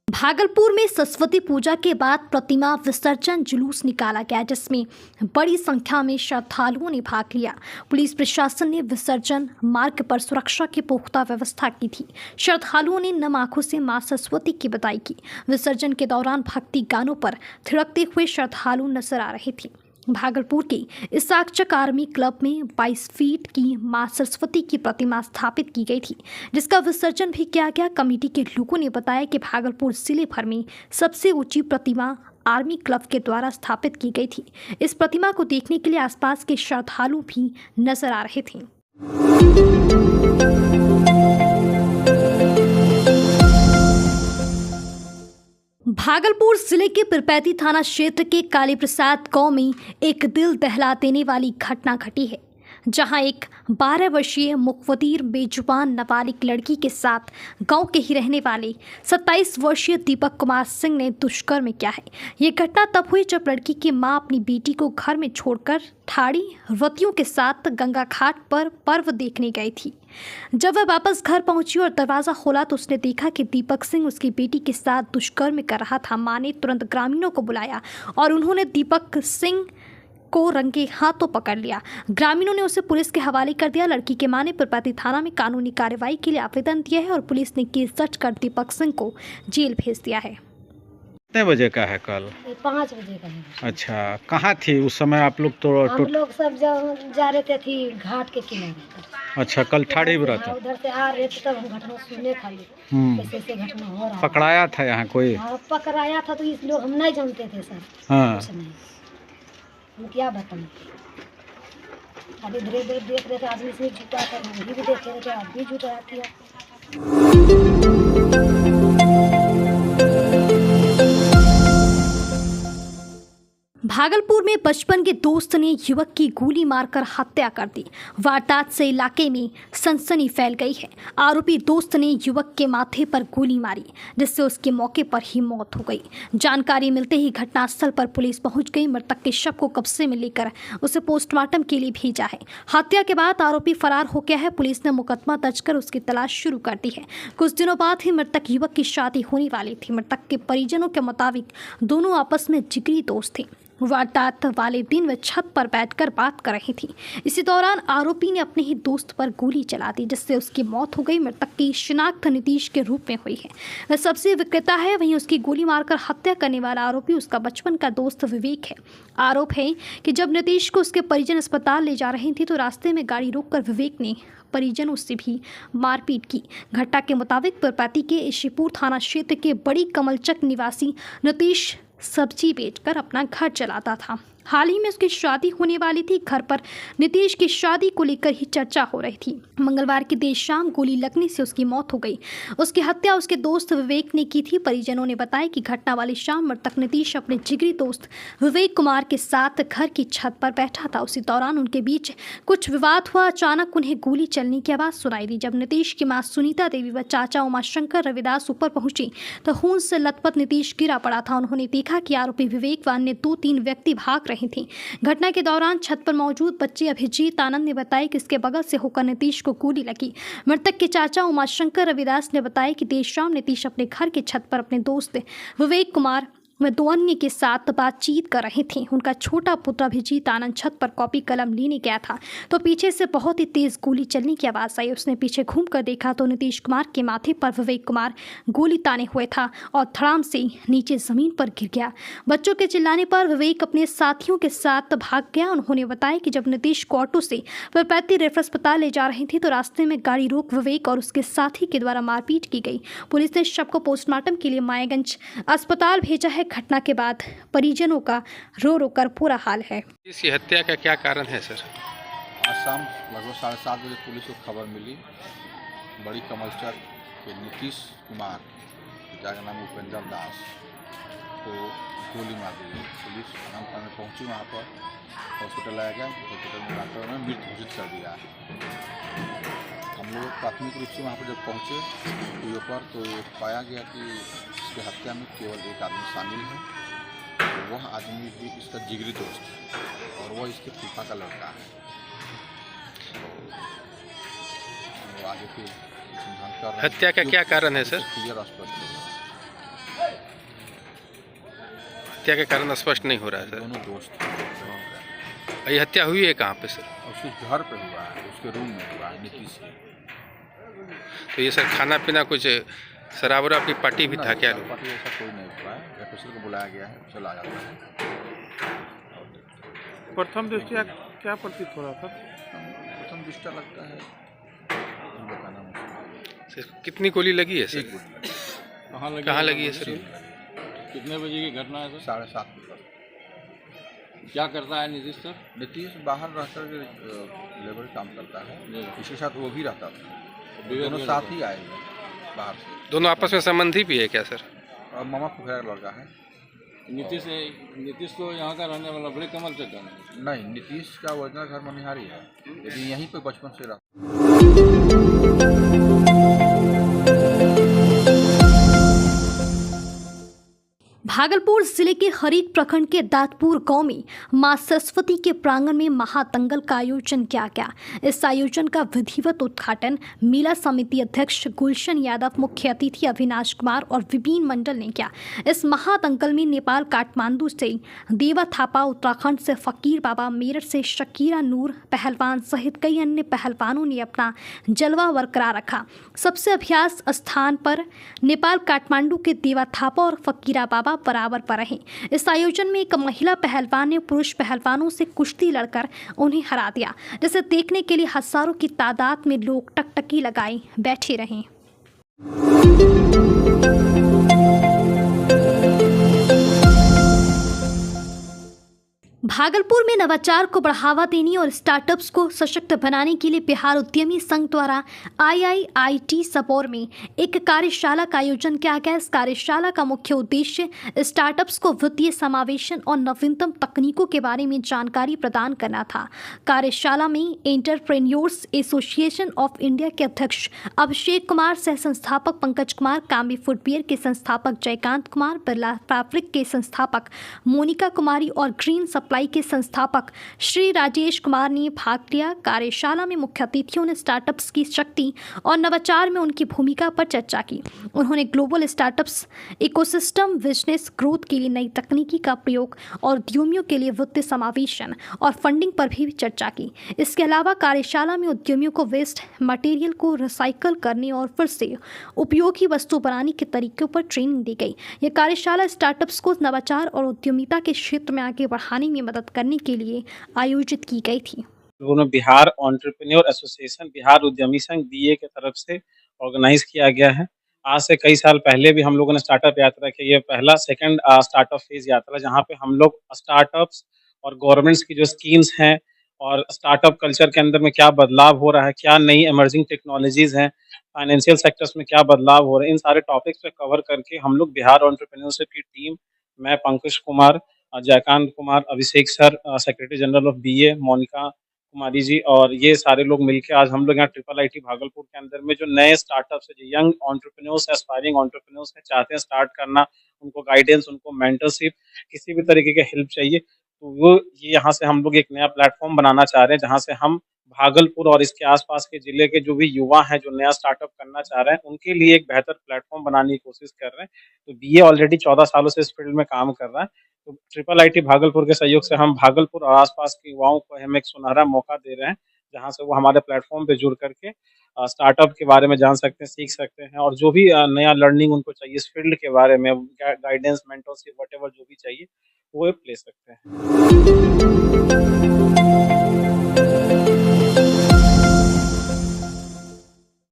भागलपुर में सरस्वती पूजा के बाद प्रतिमा विसर्जन जुलूस निकाला गया, जिसमें बड़ी संख्या में श्रद्धालुओं ने भाग लिया। पुलिस प्रशासन ने विसर्जन मार्ग पर सुरक्षा की पुख्ता व्यवस्था की थी। श्रद्धालुओं ने नम आंखों से मां सरस्वती की बधाई की। विसर्जन के दौरान भक्ति गानों पर थिरकते हुए श्रद्धालु नजर आ रहे थे। भागलपुर के इसाकचक आर्मी क्लब में 22 फीट की मां सरस्वती की प्रतिमा स्थापित की गई थी, जिसका विसर्जन भी किया गया। कमेटी के लोगों ने बताया कि भागलपुर जिले भर में सबसे ऊंची प्रतिमा आर्मी क्लब के द्वारा स्थापित की गई थी। इस प्रतिमा को देखने के लिए आसपास के श्रद्धालु भी नजर आ रहे थे। भागलपुर जिले के पिरपैती थाना क्षेत्र के काली प्रसाद गांव में एक दिल दहला देने वाली घटना घटी है, जहां एक 12 वर्षीय मुखवतीर बेजुबान नाबालिग लड़की के साथ गांव के ही रहने वाले 27 वर्षीय दीपक कुमार सिंह ने दुष्कर्म किया है। ये घटना तब हुई जब लड़की की मां अपनी बेटी को घर में छोड़कर ठाड़ी व्रतियों के साथ गंगा घाट पर पर्व देखने गई थी। जब वह वापस घर पहुंची और दरवाजा खोला तो उसने देखा कि दीपक सिंह उसकी बेटी के साथ दुष्कर्म कर रहा था। मां ने तुरंत ग्रामीणों को बुलाया और उन्होंने दीपक सिंह को रंगे हाथों पकड़ लिया। ग्रामीणों ने उसे पुलिस के हवाले कर दिया। लड़की के मां ने पिरपैती थाना में कानूनी कार्रवाई के लिए आवेदन दिया है और पुलिस ने केस दर्ज कर दीपक सिंह को जेल भेज दिया है। कितने बजे का है कल? 5 बजे का है। अच्छा, कहाँ थी उस समय आप लोग? तो हम लोग सब जा रहे थे घाट के किनारे। अच्छा, कल ठाड़ी व्रत है। उधर से आ रहे थे तब हम घटना सुने खाली कैसे घटना हो रहा। पकड़ाया था यहाँ कोई? हाँ, पकड़ाया था तो इस लोग हम नहीं जानते थे सर। हाँ, हम क्या बताएं। अभी धीरे धीरे देख रहे थे, आदमी से झूठा था, हम भी देख रहे थे, आदमी झूठा किया। भागलपुर में बचपन के दोस्त ने युवक की गोली मारकर हत्या कर दी। वारदात से इलाके में सनसनी फैल गई है। आरोपी दोस्त ने युवक के माथे पर गोली मारी, जिससे उसके मौके पर ही मौत हो गई। जानकारी मिलते ही घटनास्थल पर पुलिस पहुंच गई। मृतक के शव को कब्जे में लेकर उसे पोस्टमार्टम के लिए भेजा है। हत्या के बाद आरोपी फरार हो गया है। पुलिस ने मुकदमा दर्ज कर उसकी तलाश शुरू कर दी है। कुछ दिनों बाद ही मृतक युवक की शादी होने वाली थी। मृतक के परिजनों के मुताबिक दोनों आपस में जिगरी दोस्त थे। वारदात वाले दिन वह छत पर बैठकर बात कर रही थी। इसी दौरान आरोपी ने अपने ही दोस्त पर गोली चला दी, जिससे उसकी मौत हो गई। मृतक की शिनाख्त नीतीश के रूप में हुई है। वह सब्जी विक्रेता है। वहीं उसकी गोली मारकर हत्या करने वाला आरोपी उसका बचपन का दोस्त विवेक है। आरोप है कि जब नीतीश को उसके परिजन अस्पताल ले जा रहे थे तो रास्ते में गाड़ी रोककर विवेक ने परिजनों से भी मारपीट की। घटना के मुताबिक पिरपैती के इशीपुर थाना क्षेत्र के बड़ी कमलचक निवासी नीतीश सब्जी बेचकर अपना घर चलाता था। हाल ही में उसकी शादी होने वाली थी। घर पर नीतीश की शादी को लेकर ही चर्चा हो रही थी। मंगलवार की देर शाम गोली लगने से उसकी मौत हो गई। उसकी हत्या उसके दोस्त विवेक ने की थी। परिजनों ने बताया कि घटना वाली शाम मृतक नीतीश अपने जिगरी दोस्त विवेक कुमार के साथ घर की छत पर बैठा था। उसी दौरान उनके बीच कुछ विवाद हुआ। अचानक उन्हें गोली चलने की आवाज़ सुनाई दी। जब नीतीश की माँ सुनीता देवी व चाचा उमाशंकर रविदास ऊपर पहुंची तो खून से लथपथ नीतीश गिरा पड़ा था। उन्होंने देखा कि आरोपी विवेक व अन्य 2-3 व्यक्ति भाग रहे थी। घटना के दौरान छत पर मौजूद बच्चे अभिजीत आनंद ने बताया कि इसके बगल से होकर नीतीश को गोली लगी। मृतक के चाचा उमाशंकर रविदास ने बताया कि देर शाम नीतीश अपने घर की छत पर अपने दोस्त विवेक कुमार व 2 अन्य के साथ बातचीत कर रहे थे। उनका छोटा पुत्र अभिजीत आनंद छत पर कॉपी कलम लेने गया था तो पीछे से बहुत ही तेज गोली चलने की आवाज़ आई। उसने पीछे घूमकर देखा तो नीतीश कुमार के माथे पर विवेक कुमार गोली ताने हुए था और धड़ाम से नीचे ज़मीन पर गिर गया। बच्चों के चिल्लाने पर विवेक अपने साथियों के साथ भाग गया। उन्होंने बताया कि जब नीतीश को ऑटो से पिरपैती रेफर अस्पताल ले जा रहे थे तो रास्ते में गाड़ी रोक विवेक और उसके साथी के द्वारा मारपीट की गई। पुलिस ने शव को पोस्टमार्टम के लिए मायागंज अस्पताल भेजा है। घटना के बाद परिजनों का रो रो कर पूरा हाल है। इसकी हत्या का क्या कारण है सर? आज शाम लगभग 7:30 बजे पुलिस को खबर मिली। बड़ी कमलचक के नीतीश कुमार, पिता का नाम उपेंद्र दास, को गोली मार दी। पुलिस घटनास्थल में पहुंची। वहाँ पर हॉस्पिटल लाया गया। हॉस्पिटल में डॉक्टर ने मृत घोषित कर दिया। हम लोग प्राथमिक रूप से वहाँ पर जब पहुँचे तो पाया गया कि इसकी हत्या में केवल एक आदमी शामिल है। तो वह आदमी भी इसका जिगरी दोस्त है और वह इसके फूफा का लड़का है। आगे के अनुसंधान कर रहे हैं। हत्या का क्या कारण है सर? क्लियर स्पष्ट होगा। हत्या का कारण स्पष्ट नहीं हो रहा है सर। दोनों दोस्त हैं। ये हत्या हुई है कहाँ पे सर? उसके घर पे हुआ है, उसके रूम में हुआ है, नीतीश के। तो ये सर खाना पीना कुछ शराब वराब की पार्टी भी था क्या? पार्टी ऐसा कोई नहीं हुआ है, ऑफिसर को बुलाया गया है, चला जाता है। प्रथम दृष्टया क्या प्रतीत हो रहा था? प्रथम दृष्टया लगता है बताना मुश्किल सर, कितनी गोली लगी है है। सर? एक गोली लगी। कहाँ लगी है सर? सिर में लगी। कितने बजे की घटना है सर? 7:30 बजे। क्या करता है नीतीश सर? नीतीश बाहर रहकर लेबर काम करता है, इसके साथ वो भी रहता था। दोनों साथ ही आए हैं बाहर से। दोनों आपस में संबंधी भी है क्या सर? और मामा फुफेरा का लड़का है। नीतीश तो यहाँ का रहने वाला बड़े कमल चक का नहीं। नहीं, नीतीश का ओरिजिनल घर मनिहारी है, लेकिन यहीं पे बचपन से रहा। भागलपुर जिले के हरीक प्रखंड के दातपुर गांव में मां सरस्वती के प्रांगण में महादंगल का आयोजन किया गया। इस आयोजन का विधिवत उद्घाटन मेला समिति अध्यक्ष गुलशन यादव, मुख्य अतिथि अविनाश कुमार और विपिन मंडल ने किया। इस महादंगल में नेपाल काठमांडू से देवा थापा, उत्तराखंड से फकीर बाबा, मेरठ से शकीरा नूर पहलवान सहित कई अन्य पहलवानों ने अपना जलवा बरकरार रखा। सबसे अभ्यास स्थान पर नेपाल काठमांडू के देवा थापा और फकीरा बाबा बराबर पर रहे। इस आयोजन में एक महिला पहलवान ने पुरुष पहलवानों से कुश्ती लड़कर उन्हें हरा दिया, जिसे देखने के लिए हजारों की तादाद में लोग टकटकी लगाए बैठे रहे। भागलपुर में नवाचार को बढ़ावा देने और स्टार्टअप्स को सशक्त बनाने के लिए बिहार उद्यमी संघ द्वारा IIIT सबौर में एक कार्यशाला का आयोजन किया गया। इस कार्यशाला का मुख्य उद्देश्य स्टार्टअप्स को वित्तीय समावेशन और नवीनतम तकनीकों के बारे में जानकारी प्रदान करना था। कार्यशाला में एंटरप्रेन्योर्स एसोसिएशन ऑफ इंडिया के अध्यक्ष अभिषेक कुमार, सह संस्थापक पंकज कुमार, काम्बी फुटवियर के संस्थापक जयकांत कुमार, बिरला फैब्रिक के संस्थापक मोनिका कुमारी और ग्रीन सप्लाई के संस्थापक श्री राजेश कुमार ने भाग लिया। कार्यशाला में मुख्य अतिथियों ने स्टार्टअप्स की शक्ति और नवाचार में उनकी भूमिका पर चर्चा की। उन्होंने global startups ecosystem, business growth के लिए नई तकनीकी का प्रयोग और उद्यमियों के लिए वित्तीय समावेशन और फंडिंग पर भी चर्चा की। इसके अलावा कार्यशाला में उद्यमियों को वेस्ट मटेरियल को रिसाइकल करने और फिर से उपयोगी वस्तु बनाने के तरीकों पर ट्रेनिंग दी गई। यह कार्यशाला स्टार्टअप्स को नवाचार और उद्यमिता के क्षेत्र में आगे बढ़ाने में मदद करने के लिए आयोजित की गई थी। लोगों ने बिहार एंटरप्रेन्योर एसोसिएशन, बिहार उद्यमी संघ BA के तरफ से ऑर्गेनाइज किया गया है। आज से कई साल पहले भी हम लोगों ने स्टार्टअप यात्रा की। ये पहला सेकंड स्टार्टअप फेज यात्रा, जहाँ पे हम लोग स्टार्टअप्स और गवर्नमेंट्स की जो स्कीम्स हैं और स्टार्टअप कल्चर के अंदर में क्या बदलाव हो रहा है, क्या नई इमर्जिंग टेक्नोलॉजीज हैं, फाइनेंशियल सेक्टर्स में क्या बदलाव हो रहे हैं, इन सारे टॉपिक्स पे कवर करके हम लोग बिहार एंटरप्रेन्योरशिप की टीम, मैं Pankaj Kumar, Jaykant Kumar, Abhishek sir, secretary general of BA, Monika Kumari ji, और ये सारे लोग मिलके आज हम लोग यहाँ IIIT भागलपुर के अंदर में जो नए स्टार्टअप्स है, जो यंग एंटरप्रेन्योर्स, एस्पायरिंग एंटरप्रेन्योर्स है, चाहते हैं स्टार्ट करना, उनको गाइडेंस, उनको मेंटरशिप, किसी भी तरीके के हेल्प चाहिए, तो वो ये यहाँ से हम लोग एक नया प्लेटफॉर्म बनाना चाह रहे हैं, जहाँ से हम भागलपुर और इसके आसपास के जिले के जो भी युवा हैं जो नया स्टार्टअप करना चाह रहे हैं, उनके लिए एक बेहतर प्लेटफॉर्म बनाने की कोशिश कर रहे हैं। तो BA ऑलरेडी 14 सालों से इस फील्ड में काम कर रहा है। तो IIIT भागलपुर के सहयोग से हम भागलपुर और आसपास के युवाओं को हम एक सुनहरा मौका दे रहे हैं, जहां से वो हमारे प्लेटफॉर्म पे जुड़ करके स्टार्टअप के बारे में जान सकते हैं, सीख सकते हैं, और जो भी नया लर्निंग उनको चाहिए इस फील्ड के बारे में, गाइडेंस, मेंटरशिप, व्हाटएवर जो भी चाहिए वो ले सकते हैं।